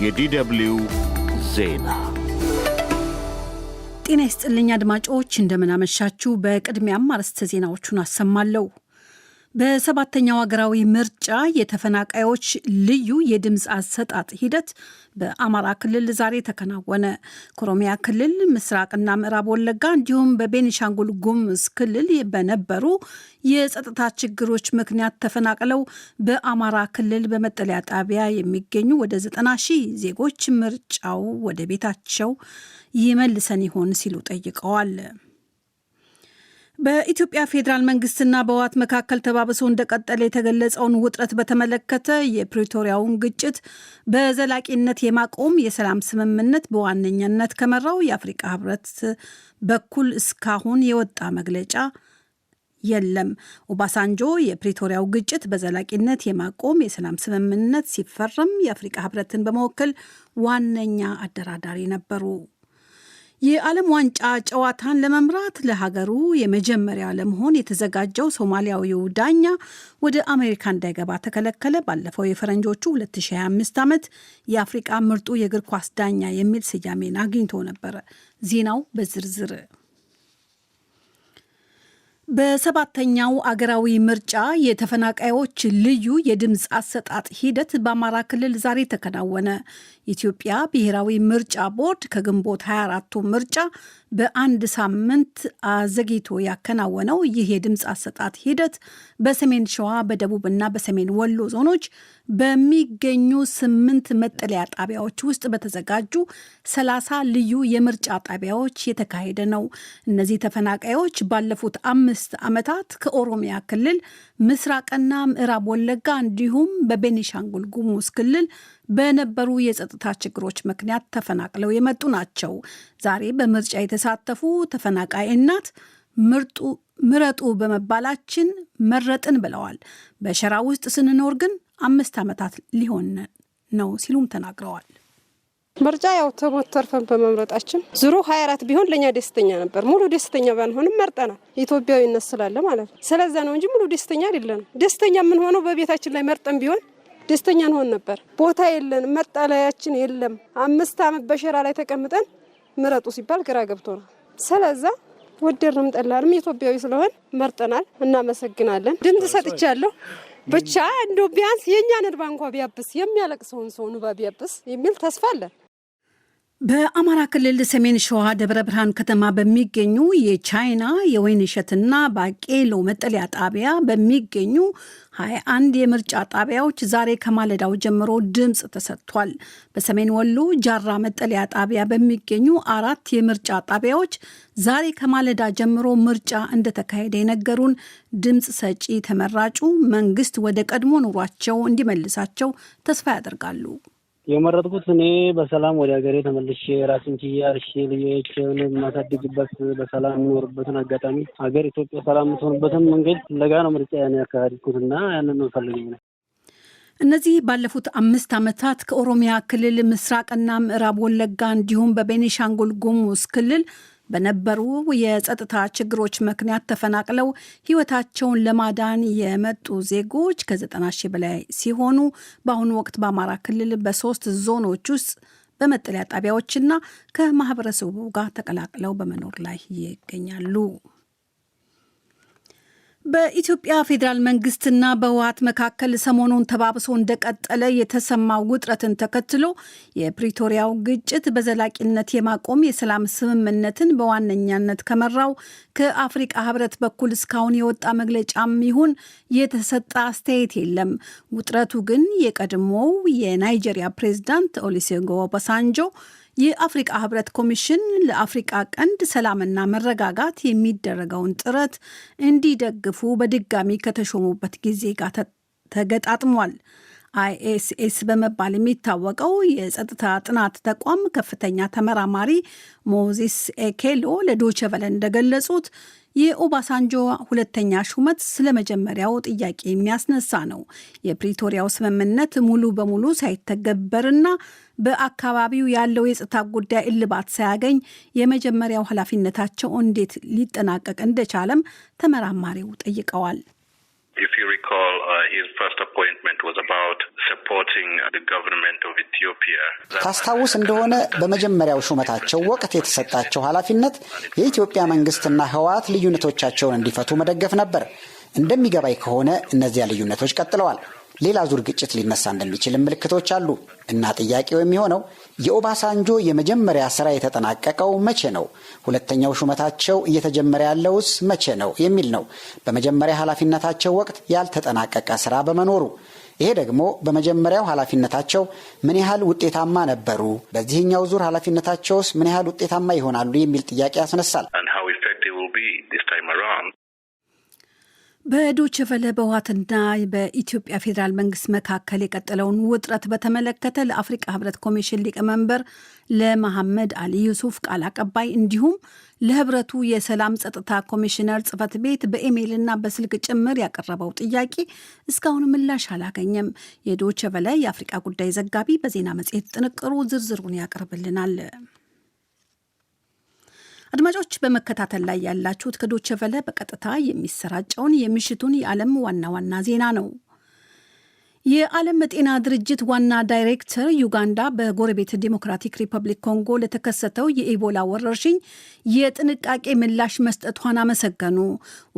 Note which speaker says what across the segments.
Speaker 1: የዲደብሊው ዜና
Speaker 2: ጤና ይስጥልኝ አድማጮች፣ እንደምን አመሻችሁ። በቅድሚያም አርዕስተ ዜናዎቹን አሰማለሁ። በሰባተኛው ሀገራዊ ምርጫ የተፈናቃዮች ልዩ የድምፅ አሰጣጥ ሂደት በአማራ ክልል ዛሬ ተከናወነ። ከኦሮሚያ ክልል ምስራቅና ምዕራብ ወለጋ እንዲሁም በቤኒሻንጉል ጉሙዝ ክልል በነበሩ የጸጥታ ችግሮች ምክንያት ተፈናቅለው በአማራ ክልል በመጠለያ ጣቢያ የሚገኙ ወደ 90 ሺህ ዜጎች ምርጫው ወደ ቤታቸው ይመልሰን ይሆን ሲሉ ጠይቀዋል። በኢትዮጵያ ፌዴራል መንግስትና በህወሓት መካከል ተባብሶ እንደቀጠለ የተገለጸውን ውጥረት በተመለከተ የፕሪቶሪያውን ግጭት በዘላቂነት የማቆም የሰላም ስምምነት በዋነኛነት ከመራው የአፍሪካ ህብረት በኩል እስካሁን የወጣ መግለጫ የለም። ኦባሳንጆ የፕሪቶሪያው ግጭት በዘላቂነት የማቆም የሰላም ስምምነት ሲፈረም የአፍሪካ ህብረትን በመወከል ዋነኛ አደራዳሪ ነበሩ። የዓለም ዋንጫ ጨዋታን ለመምራት ለሀገሩ የመጀመሪያ ለመሆን የተዘጋጀው ሶማሊያዊው ዳኛ ወደ አሜሪካ እንዳይገባ ተከለከለ። ባለፈው የፈረንጆቹ 2025 ዓመት የአፍሪቃ ምርጡ የእግር ኳስ ዳኛ የሚል ስያሜን አግኝቶ ነበር። ዜናው በዝርዝር በሰባተኛው አገራዊ ምርጫ የተፈናቃዮች ልዩ የድምፅ አሰጣጥ ሂደት በአማራ ክልል ዛሬ ተከናወነ። የኢትዮጵያ ብሔራዊ ምርጫ ቦርድ ከግንቦት 24ቱ ምርጫ በአንድ ሳምንት አዘግይቶ ያከናወነው ይህ የድምፅ አሰጣጥ ሂደት በሰሜን ሸዋ፣ በደቡብና በሰሜን ወሎ ዞኖች በሚገኙ 8 መጠለያ ጣቢያዎች ውስጥ በተዘጋጁ 30 ልዩ የምርጫ ጣቢያዎች የተካሄደ ነው። እነዚህ ተፈናቃዮች ባለፉት 5 ዓመታት ከኦሮሚያ ክልል ምስራቅና ምዕራብ ወለጋ እንዲሁም በቤኒሻንጉል ጉሙዝ ክልል በነበሩ የጸጥታ ችግሮች ምክንያት ተፈናቅለው የመጡ ናቸው። ዛሬ በምርጫ የተሳተፉ ተፈናቃይ እናት ምረጡ በመባላችን መረጥን ብለዋል። በሸራ ውስጥ ስንኖር ግን 5 ዓመታት ሊሆን ነው ሲሉም ተናግረዋል።
Speaker 3: ምርጫ ያው ተሞት ተርፈን በመምረጣችን ዙሩ 24 ቢሆን ለኛ ደስተኛ ነበር። ሙሉ ደስተኛ ባንሆንም መርጠናል። ኢትዮጵያዊነት ስላለ ማለት ነው። ስለዛ ነው እንጂ ሙሉ ደስተኛ አይደለንም። ደስተኛ ምን ሆነው በቤታችን ላይ መርጠን ቢሆን ደስተኛ እንሆን ነበር። ቦታ የለን፣ መጠለያችን የለም። 5 ዓመት በሸራ ላይ ተቀምጠን ምረጡ ሲባል ግራ ገብቶናል። ስለዛ ወደድንም ጠላንም ኢትዮጵያዊ ስለሆን መርጠናል። እናመሰግናለን። ድምጽ ሰጥቻለሁ። ብቻ እንደው ቢያንስ የኛን እንባ እንኳን ቢያብስ የሚያለቅሰውን ሰው እንባ ቢያብስ የሚል ተስፋ አለን።
Speaker 2: በአማራ ክልል ሰሜን ሸዋ ደብረ ብርሃን ከተማ በሚገኙ የቻይና የወይን እሸትና ባቄሎ መጠለያ ጣቢያ በሚገኙ 21 የምርጫ ጣቢያዎች ዛሬ ከማለዳው ጀምሮ ድምፅ ተሰጥቷል። በሰሜን ወሎ ጃራ መጠለያ ጣቢያ በሚገኙ 4 የምርጫ ጣቢያዎች ዛሬ ከማለዳ ጀምሮ ምርጫ እንደተካሄደ የነገሩን ድምፅ ሰጪ ተመራጩ መንግስት ወደ ቀድሞ ኑሯቸው እንዲመልሳቸው ተስፋ ያደርጋሉ።
Speaker 4: የመረጥኩት እኔ በሰላም ወደ ሀገሬ ተመልሼ ራሴን ችዬ አርሼ ልጆቼን የማሳድግበት በሰላም የምኖርበትን አጋጣሚ ሀገር ኢትዮጵያ ሰላም የምትሆንበትን መንገድ ፍለጋ ነው ምርጫ ያካሄድኩትና ያንን ነው ፈልገኝ ነው።
Speaker 2: እነዚህ ባለፉት 5 ዓመታት ከኦሮሚያ ክልል ምስራቅና ምዕራብ ወለጋ እንዲሁም በቤኒሻንጉል ጉሙዝ ክልል በነበሩ የጸጥታ ችግሮች ምክንያት ተፈናቅለው ሕይወታቸውን ለማዳን የመጡ ዜጎች ከ90 ሺህ በላይ ሲሆኑ በአሁኑ ወቅት በአማራ ክልል በ3 ዞኖች ውስጥ በመጠለያ ጣቢያዎችና ከማህበረሰቡ ጋር ተቀላቅለው በመኖር ላይ ይገኛሉ። በኢትዮጵያ ፌዴራል መንግስትና በህወሓት መካከል ሰሞኑን ተባብሶ እንደቀጠለ የተሰማው ውጥረትን ተከትሎ የፕሪቶሪያው ግጭት በዘላቂነት የማቆም የሰላም ስምምነትን በዋነኛነት ከመራው ከአፍሪካ ህብረት በኩል እስካሁን የወጣ መግለጫም ይሁን የተሰጠ አስተያየት የለም። ውጥረቱ ግን የቀድሞው የናይጄሪያ ፕሬዝዳንት ኦሉሴጉን ኦባሳንጆ የአፍሪካ ህብረት ኮሚሽን ለአፍሪካ ቀንድ ሰላምና መረጋጋት የሚደረገውን ጥረት እንዲደግፉ በድጋሚ ከተሾሙበት ጊዜ ጋር ተገጣጥሟል። ISS በመባል የሚታወቀው የጸጥታ ጥናት ተቋም ከፍተኛ ተመራማሪ ሞዚስ ኤኬሎ ለዶይቼ ቬለ እንደገለጹት የኦባሳንጆ ሁለተኛ ሹመት ስለመጀመሪያው ጥያቄ የሚያስነሳ ነው። የፕሪቶሪያው ስምምነት ሙሉ በሙሉ ሳይተገበርና በአካባቢው ያለው የጸጥታ ጉዳይ እልባት ሳያገኝ የመጀመሪያው ኃላፊነታቸው እንዴት ሊጠናቀቅ እንደቻለም ተመራማሪው ጠይቀዋል።
Speaker 5: If you recall, his first appointment was about supporting the government of Ethiopia.
Speaker 6: ታስታውስ እንደሆነ በመጀመሪያው ሹመታቸው ወቅት የተሰጣቸው ኃላፊነት የኢትዮጵያ መንግስትና ህወሓት ልዩነቶቻቸውን እንዲፈቱ መደገፍ ነበር። እንደሚገባኝ ከሆነ እነዚያ ልዩነቶች ቀጥለዋል። ሌላ ዙር ግጭት ሊነሳ እንደሚችል ምልክቶች አሉ እና ጥያቄው የሚሆነው የኦባሳንጆ የመጀመሪያ ስራ የተጠናቀቀው መቼ ነው? ሁለተኛው ሹመታቸው እየተጀመረ ያለውስ መቼ ነው የሚል ነው። በመጀመሪያ ኃላፊነታቸው ወቅት ያልተጠናቀቀ ስራ በመኖሩ ይሄ ደግሞ በመጀመሪያው ኃላፊነታቸው ምን ያህል ውጤታማ ነበሩ፣ በዚህኛው ዙር ኃላፊነታቸውስ ምን ያህል ውጤታማ ይሆናሉ የሚል ጥያቄ ያስነሳል።
Speaker 2: በዶይቼ ቬለ በህወሓትና በኢትዮጵያ ፌዴራል መንግስት መካከል የቀጠለውን ውጥረት በተመለከተ ለአፍሪካ ህብረት ኮሚሽን ሊቀመንበር ለመሐመድ አሊ ዩሱፍ ቃል አቀባይ እንዲሁም ለህብረቱ የሰላም ጸጥታ ኮሚሽነር ጽህፈት ቤት በኢሜይልና በስልክ ጭምር ያቀረበው ጥያቄ እስካሁን ምላሽ አላገኘም። የዶይቼ ቬለ የአፍሪካ ጉዳይ ዘጋቢ በዜና መጽሔት ጥንቅሩ ዝርዝሩን ያቀርብልናል። አድማጮች በመከታተል ላይ ያላችሁት ከዶይቼ ቬለ በቀጥታ የሚሰራጨውን የምሽቱን የዓለም ዋና ዋና ዜና ነው። የዓለም ጤና ድርጅት ዋና ዳይሬክተር ዩጋንዳ በጎረቤት ዲሞክራቲክ ሪፐብሊክ ኮንጎ ለተከሰተው የኢቦላ ወረርሽኝ የጥንቃቄ ምላሽ መስጠቷን አመሰገኑ።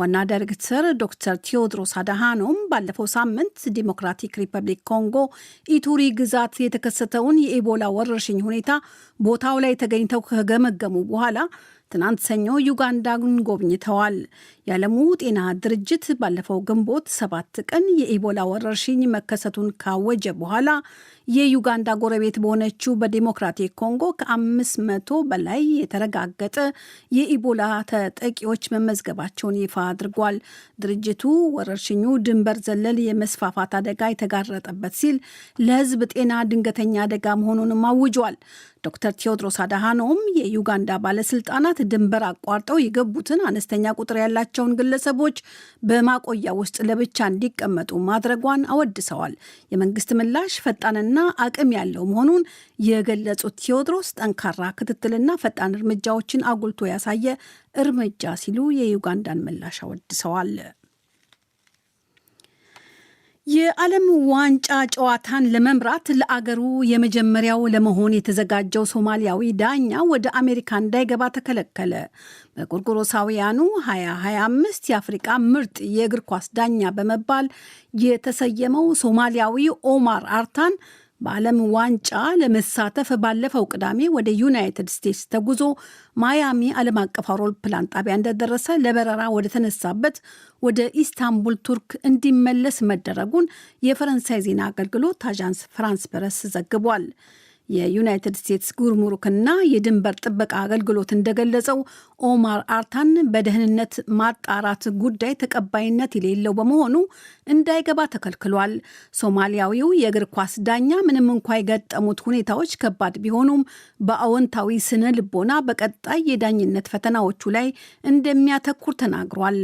Speaker 2: ዋና ዳይሬክተር ዶክተር ቴዎድሮስ አድሃኖም ባለፈው ሳምንት ዲሞክራቲክ ሪፐብሊክ ኮንጎ ኢቱሪ ግዛት የተከሰተውን የኢቦላ ወረርሽኝ ሁኔታ ቦታው ላይ ተገኝተው ከገመገሙ በኋላ ትናንት ሰኞ ዩጋንዳን ጎብኝተዋል። የዓለሙ ጤና ድርጅት ባለፈው ግንቦት 7 ቀን የኢቦላ ወረርሽኝ መከሰቱን ካወጀ በኋላ የዩጋንዳ ጎረቤት በሆነችው በዲሞክራቲክ ኮንጎ ከ500 በላይ የተረጋገጠ የኢቦላ ተጠቂዎች መመዝገባቸውን ይፋ አድርጓል። ድርጅቱ ወረርሽኙ ድንበር ዘለል የመስፋፋት አደጋ የተጋረጠበት ሲል ለሕዝብ ጤና ድንገተኛ አደጋ መሆኑንም አውጇል። ዶክተር ቴዎድሮስ አድሃኖም የዩጋንዳ ባለስልጣናት ድንበር አቋርጠው የገቡትን አነስተኛ ቁጥር ያላቸውን ግለሰቦች በማቆያ ውስጥ ለብቻ እንዲቀመጡ ማድረጓን አወድሰዋል። የመንግስት ምላሽ ፈጣንና አቅም ያለው መሆኑን የገለጹት ቴዎድሮስ ጠንካራ ክትትልና ፈጣን እርምጃዎችን አጉልቶ ያሳየ እርምጃ ሲሉ የዩጋንዳን ምላሽ አወድሰዋል። የዓለም ዋንጫ ጨዋታን ለመምራት ለአገሩ የመጀመሪያው ለመሆን የተዘጋጀው ሶማሊያዊ ዳኛ ወደ አሜሪካ እንዳይገባ ተከለከለ። በጎርጎሮሳውያኑ 2025 የአፍሪቃ ምርጥ የእግር ኳስ ዳኛ በመባል የተሰየመው ሶማሊያዊ ኦማር አርታን በዓለም ዋንጫ ለመሳተፍ ባለፈው ቅዳሜ ወደ ዩናይትድ ስቴትስ ተጉዞ ማያሚ ዓለም አቀፍ አውሮፕላን ጣቢያ እንደደረሰ ለበረራ ወደ ተነሳበት ወደ ኢስታንቡል ቱርክ እንዲመለስ መደረጉን የፈረንሳይ ዜና አገልግሎት አዣንስ ፍራንስ ፕረስ ዘግቧል። የዩናይትድ ስቴትስ ጉርሙሩክና የድንበር ጥበቃ አገልግሎት እንደገለጸው ኦማር አርታን በደህንነት ማጣራት ጉዳይ ተቀባይነት የሌለው በመሆኑ እንዳይገባ ተከልክሏል። ሶማሊያዊው የእግር ኳስ ዳኛ ምንም እንኳ የገጠሙት ሁኔታዎች ከባድ ቢሆኑም በአዎንታዊ ስነ ልቦና በቀጣይ የዳኝነት ፈተናዎቹ ላይ እንደሚያተኩር ተናግሯል።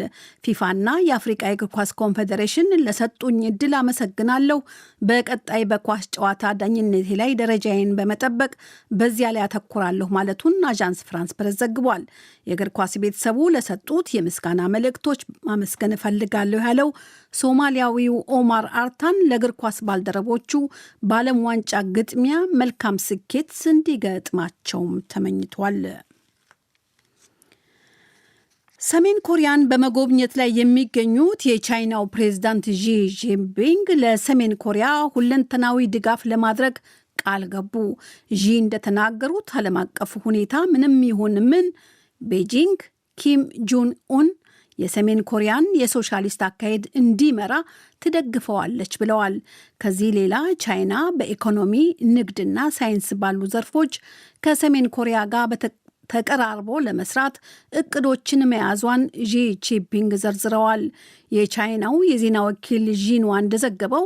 Speaker 2: ፊፋና የአፍሪቃ የእግር ኳስ ኮንፌዴሬሽን ለሰጡኝ እድል አመሰግናለሁ። በቀጣይ በኳስ ጨዋታ ዳኝነቴ ላይ ደረጃዬን በመጠበቅ በዚያ ላይ አተኩራለሁ ማለቱን አዣንስ ፍራንስ ፕረስ ዘግቧል። የእግር ኳስ ቤተሰቡ ለሰጡት የምስጋና መልእክቶች ማመስገን እፈልጋለሁ ያለው ሶማሊያዊው ኦማር አርታን ለእግር ኳስ ባልደረቦቹ በዓለም ዋንጫ ግጥሚያ መልካም ስኬት እንዲገጥማቸውም ተመኝቷል። ሰሜን ኮሪያን በመጎብኘት ላይ የሚገኙት የቻይናው ፕሬዝዳንት ዢ ጂንፒንግ ለሰሜን ኮሪያ ሁለንተናዊ ድጋፍ ለማድረግ ቃል ገቡ። ዢ እንደተናገሩት ዓለም አቀፍ ሁኔታ ምንም ይሁን ምን ቤጂንግ ኪም ጆን ኡን የሰሜን ኮሪያን የሶሻሊስት አካሄድ እንዲመራ ትደግፈዋለች ብለዋል። ከዚህ ሌላ ቻይና በኢኮኖሚ ንግድና ሳይንስ ባሉ ዘርፎች ከሰሜን ኮሪያ ጋር ተቀራርቦ ለመስራት እቅዶችን መያዟን ዢ ጂንፒንግ ዘርዝረዋል። የቻይናው የዜና ወኪል ዢንዋ እንደዘገበው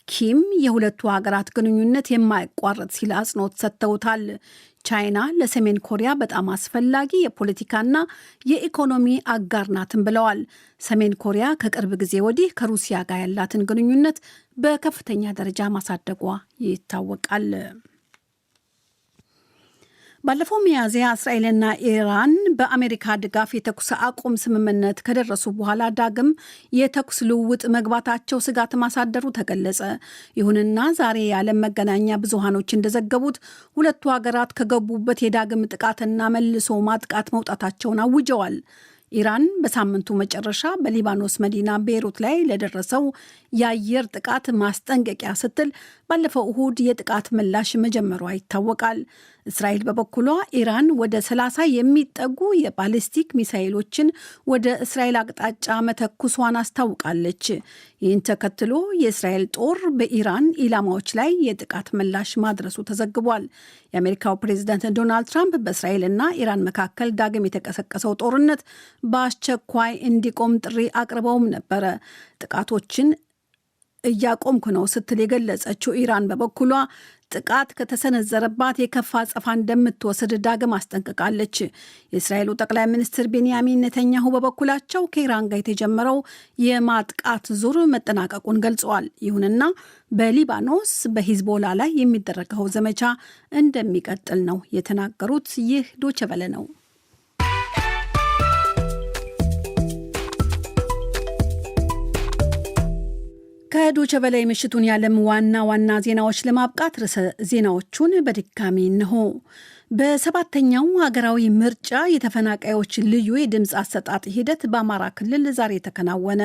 Speaker 2: ኪም የሁለቱ ሀገራት ግንኙነት የማይቋረጥ ሲል አጽንኦት ሰጥተውታል። ቻይና ለሰሜን ኮሪያ በጣም አስፈላጊ የፖለቲካና የኢኮኖሚ አጋር ናትን ብለዋል። ሰሜን ኮሪያ ከቅርብ ጊዜ ወዲህ ከሩሲያ ጋር ያላትን ግንኙነት በከፍተኛ ደረጃ ማሳደጓ ይታወቃል። ባለፈው ሚያዝያ እስራኤልና ኢራን በአሜሪካ ድጋፍ የተኩስ አቁም ስምምነት ከደረሱ በኋላ ዳግም የተኩስ ልውውጥ መግባታቸው ስጋት ማሳደሩ ተገለጸ። ይሁንና ዛሬ የዓለም መገናኛ ብዙሃኖች እንደዘገቡት ሁለቱ ሀገራት ከገቡበት የዳግም ጥቃትና መልሶ ማጥቃት መውጣታቸውን አውጀዋል። ኢራን በሳምንቱ መጨረሻ በሊባኖስ መዲና ቤይሩት ላይ ለደረሰው የአየር ጥቃት ማስጠንቀቂያ ስትል ባለፈው እሁድ የጥቃት ምላሽ መጀመሯ ይታወቃል። እስራኤል በበኩሏ ኢራን ወደ 30 የሚጠጉ የባሊስቲክ ሚሳይሎችን ወደ እስራኤል አቅጣጫ መተኩሷን አስታውቃለች። ይህን ተከትሎ የእስራኤል ጦር በኢራን ኢላማዎች ላይ የጥቃት ምላሽ ማድረሱ ተዘግቧል። የአሜሪካው ፕሬዝዳንት ዶናልድ ትራምፕ በእስራኤልና ኢራን መካከል ዳግም የተቀሰቀሰው ጦርነት በአስቸኳይ እንዲቆም ጥሪ አቅርበውም ነበረ። ጥቃቶችን እያቆምኩ ነው ስትል የገለጸችው ኢራን በበኩሏ ጥቃት ከተሰነዘረባት የከፋ አጸፋ እንደምትወስድ ዳግም አስጠንቅቃለች። የእስራኤሉ ጠቅላይ ሚኒስትር ቤንያሚን ኔተኛሁ በበኩላቸው ከኢራን ጋር የተጀመረው የማጥቃት ዙር መጠናቀቁን ገልጸዋል። ይሁንና በሊባኖስ በሂዝቦላ ላይ የሚደረገው ዘመቻ እንደሚቀጥል ነው የተናገሩት። ይህ ዶቼ ቬለ ነው። ከዶቼ ቬለ ምሽቱን የዓለም ዋና ዋና ዜናዎች ለማብቃት ርዕሰ ዜናዎቹን በድጋሚ እንሆ። በሰባተኛው ሀገራዊ ምርጫ የተፈናቃዮች ልዩ የድምፅ አሰጣጥ ሂደት በአማራ ክልል ዛሬ ተከናወነ።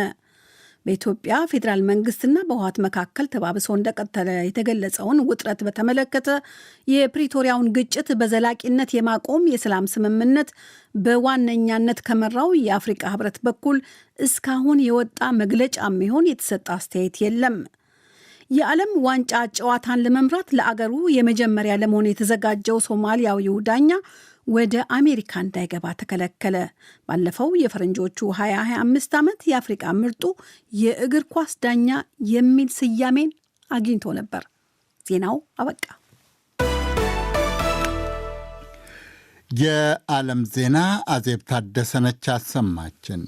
Speaker 2: በኢትዮጵያ ፌዴራል መንግስትና በህወሓት መካከል ተባብሶ እንደቀጠለ የተገለጸውን ውጥረት በተመለከተ የፕሪቶሪያውን ግጭት በዘላቂነት የማቆም የሰላም ስምምነት በዋነኛነት ከመራው የአፍሪቃ ህብረት በኩል እስካሁን የወጣ መግለጫ የሚሆን የተሰጠ አስተያየት የለም። የዓለም ዋንጫ ጨዋታን ለመምራት ለአገሩ የመጀመሪያ ለመሆን የተዘጋጀው ሶማሊያዊው ዳኛ ወደ አሜሪካ እንዳይገባ ተከለከለ። ባለፈው የፈረንጆቹ 2025 ዓመት የአፍሪቃ ምርጡ የእግር ኳስ ዳኛ የሚል ስያሜን አግኝቶ ነበር። ዜናው አበቃ።
Speaker 7: የዓለም ዜና አዜብ ታደሰነች አሰማችን።